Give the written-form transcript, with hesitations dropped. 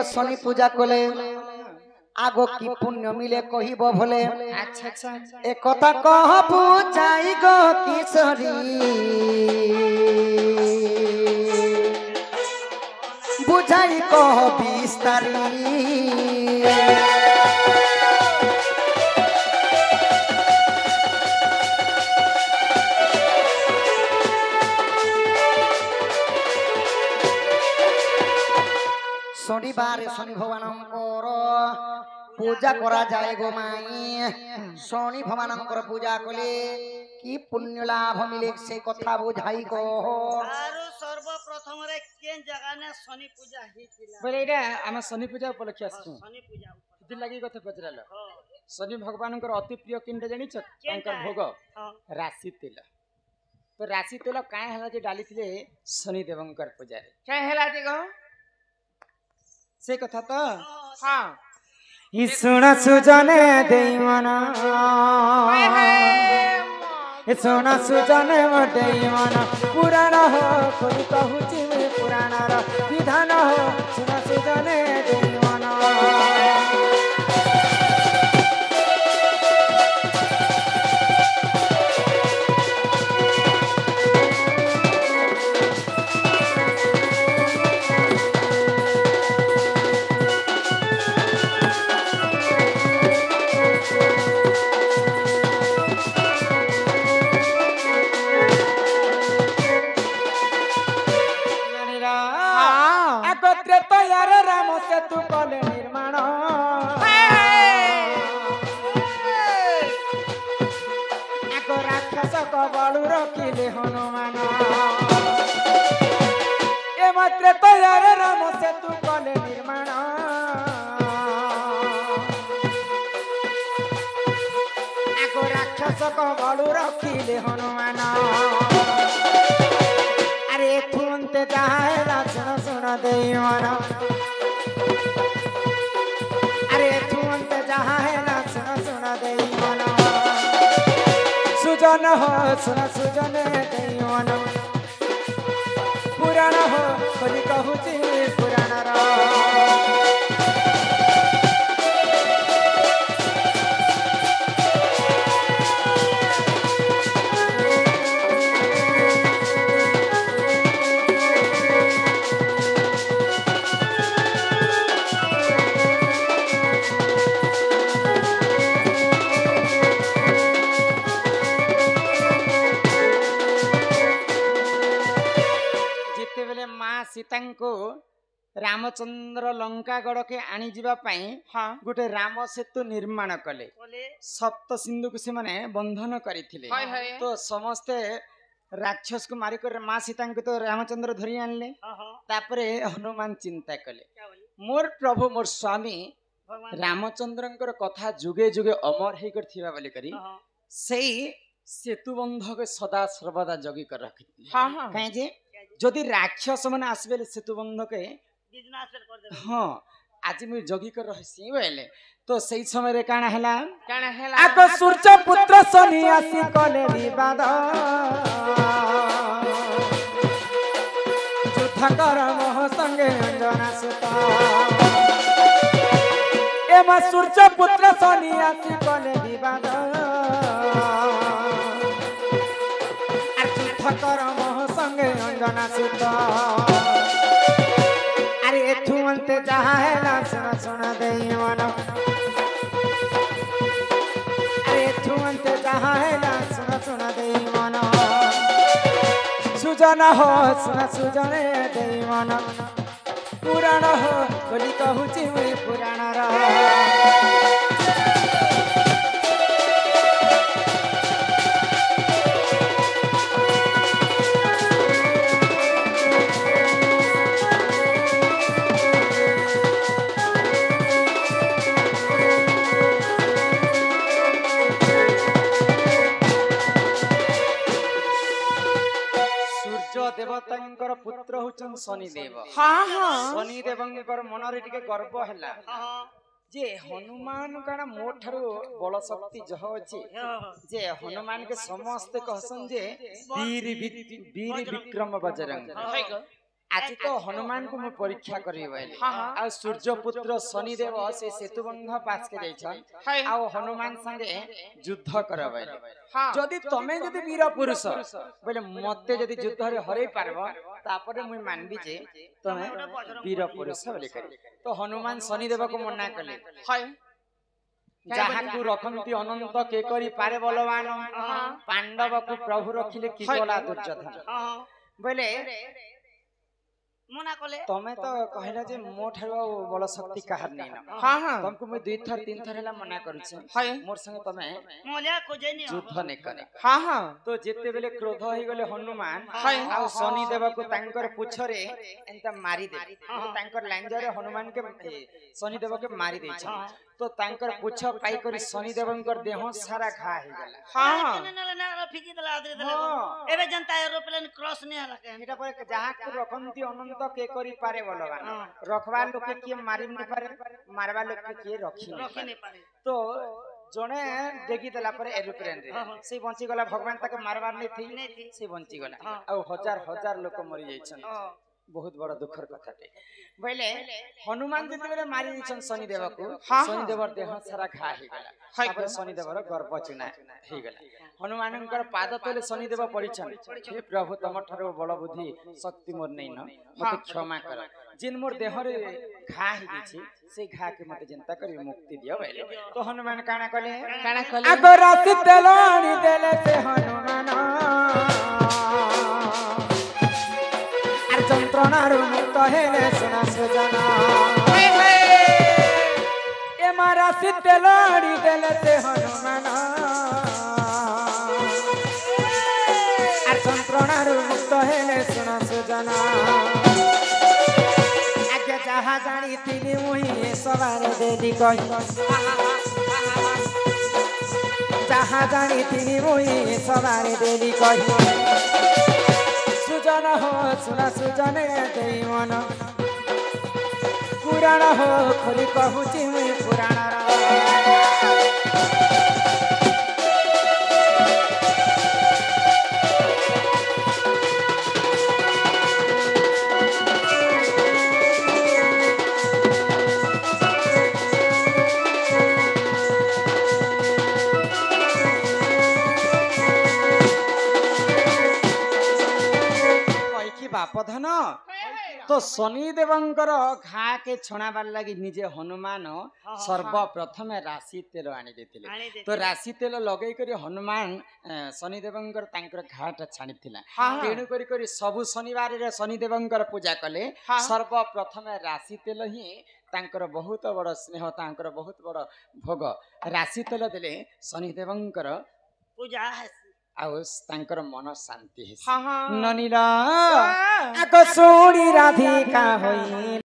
शनि पूजा कले आगो की पुण्य मिले कहिब भले। अच्छा अच्छा एक कथा कह पूजाई गो किशोरी बुझाई कह बिस्तारी। शनिवार शनि भगवान पूजा करा जाए गो माई। शनि भगवान पूजा कले कि पुण्य लाभ मिले से कथा बुझाई को सर्वप्रथम रे केन जगह ने शनि पूजा हिथिला बोले एटा हम शनि पूजा उपलक्ष्य आसु शनि पूजा इति लागि कथा पचराल। शनि भगवान अति प्रिय किनटा जानि छ तांकर भोग राशि तेल। तो राशि तेल काहे हला जे डाली थिले शनि देवंकर पूजा रे काहे हला जे गो से कथा तो हां इ सुन सुजने देवना इ सुन सुजने देवना पुराण हो कोई कहूची में पुराण रा विधान हो सुन सुजने देवना। तू कले निर्माण एक राक्षस कबलु रखिले हनुमान ए मात्र तैयार राम से तू कले निर्माण एक राक्षस कबलु रखिले हनुमान। अरे तुंते जाहेला सुन सुन देवन सुजन हो सुन सुजन देवन पुराण हो कोई कहूची पुराण रा। सीता को रामचंद्र लंकागढ़ के आनी जीवा पाई गोटे राम सेतु निर्माण कले सप्त सिंधु को से माने बंधन करथिले। तो समस्ते राक्षस को मारी कर मां सीता को तो रामचंद्र धरी आनले। तापरे हनुमान चिंता कले मोर प्रभु मोर स्वामी रामचंद्रंकर कथा जुगे जुगे अमर हे कर थिबा बोली करी सेई सेतु बंध के सदा सर्वदा जगी कर रखी। काहे जे जदि राक्षस मन आसबे सेतु बंध के हाँ आज मुझे जगी कर रहसी बोले तो सही समय रे काना हैला आको सूर्य पुत्र शनि आसी कले विवाद युद्ध कर मोह संगे अंजना सुता एमा सूर्य पुत्र शनि आसी कले विवाद युद्ध कर मोह संगे अंजना सुता। अरे एथु अंते जहा है सुन सुन देवन अरे एथु अंते जहा है सुन सुन देवन सुजन हो सुन सुजन देवन पुराण हो बोली कहूची मुई पुराण रा। देवतांकर पुत्र होचन शनिदेव। हाँ हाँ शनि देवंकर मनरे टिके गर्व हैला जे हनुमान काना मोठारु बल शक्ति जह अछि जे हनुमान के समस्त कहसन जे वीर विक्रम बजरंग আজি তো হনুমান को मु परीक्षा करबे बोले आ सूर्य पुत्र शनि देव से सेतुबंध पास के जाइछन आ हनुमान संगे युद्ध करबे जदि तमे जदि वीर पुरुष बोले मते जदि युद्ध रे हरै पारबो तापरे मु मानबी जे तमे वीर पुरुष बोले करी तो हनुमान शनि देव को मना कले जहाँ को रखंती अनंत के करी पारे बलवान पांडव को प्रभु रखिले की कला दुर्योधन बोले मना कले तमे तो कहला जे मो ठारो बल शक्ति काहर नै न तुमको मैं 2 थर 3 थर हला मना करू छै मोर संगे तमे मोलिया खोजे नि युद्ध नै करे तो जेते बेले क्रोध होई गले हनुमान आ शनि देव को तांकर पुछरे एंता मारी दे तांकर लांजरे हनुमान के शनि देव के मारी दै छै तो तांकर पुछ पाई करी शनि देवंकर देह सारा घा हे गला ना फिकी दला आदरे दला एबे जनता एरोप्लेन क्रॉस नै हला के एटा पर जहाँ को रखंती अनंत के करी पारे बलवान रखवा लोक के मारी नै पारे मारवा लोक के रखी नै पारे तो जने देखि देला पर एरोप्लेन रे से बंची गला भगवान तक मारवार नै थी से बंची गला आ हजार हजार लोक मरि जाइछन बहुत बड़ा दुखर कथा टे बोले हनुमान जी बेले मारी दिछन शनि देव को शनि देवर देह सारा घा हे गला तापर शनि देवर गर्भ चुना हे गला हनुमानकर पाद तले शनि देव पड़िछन हे प्रभु तम ठारो बल बुद्धि शक्ति मोर नै न मते क्षमा कर जिन मोर देह रे घा हे गिछि से घा के मते जनता करी मुक्ति दियो बोले तो हनुमान काना कले अगरा सितलाणी देले से हनुमान जंत्रणार मुक्त हेले सुना सुजना ए मारा सितलाड़ी देले से हनुमान आर जंत्रणार मुक्त हेले सुना सुजना आगे जहा जानी तिनी मुही सवार देली कहि जहा जानी तिनी मुही सवार देली कहि सुजन हो सुना सुजने देई मन पुराण हो खोली कहूची मुई पुराण बापधन तो शनि देवंकर घा के छणाबार लगी निजे हनुमान सर्वप्रथम राशि तेल आनी देथिले तो राशि तेल लगई करी हनुमान शनि देवंकर तांकर घाटा छानिथिला तेणु करी करी सबु शनिवार रे शनि देवंकर पूजा कले सर्वप्रथम राशि तेल ही तांकर बहुत बड़ स्नेह तांकर बहुत बड़ भोग राशि तेल देले शनि देवंकर पूजा आउ तांकर मन शांति है ननीला आको सोडी राधिका होई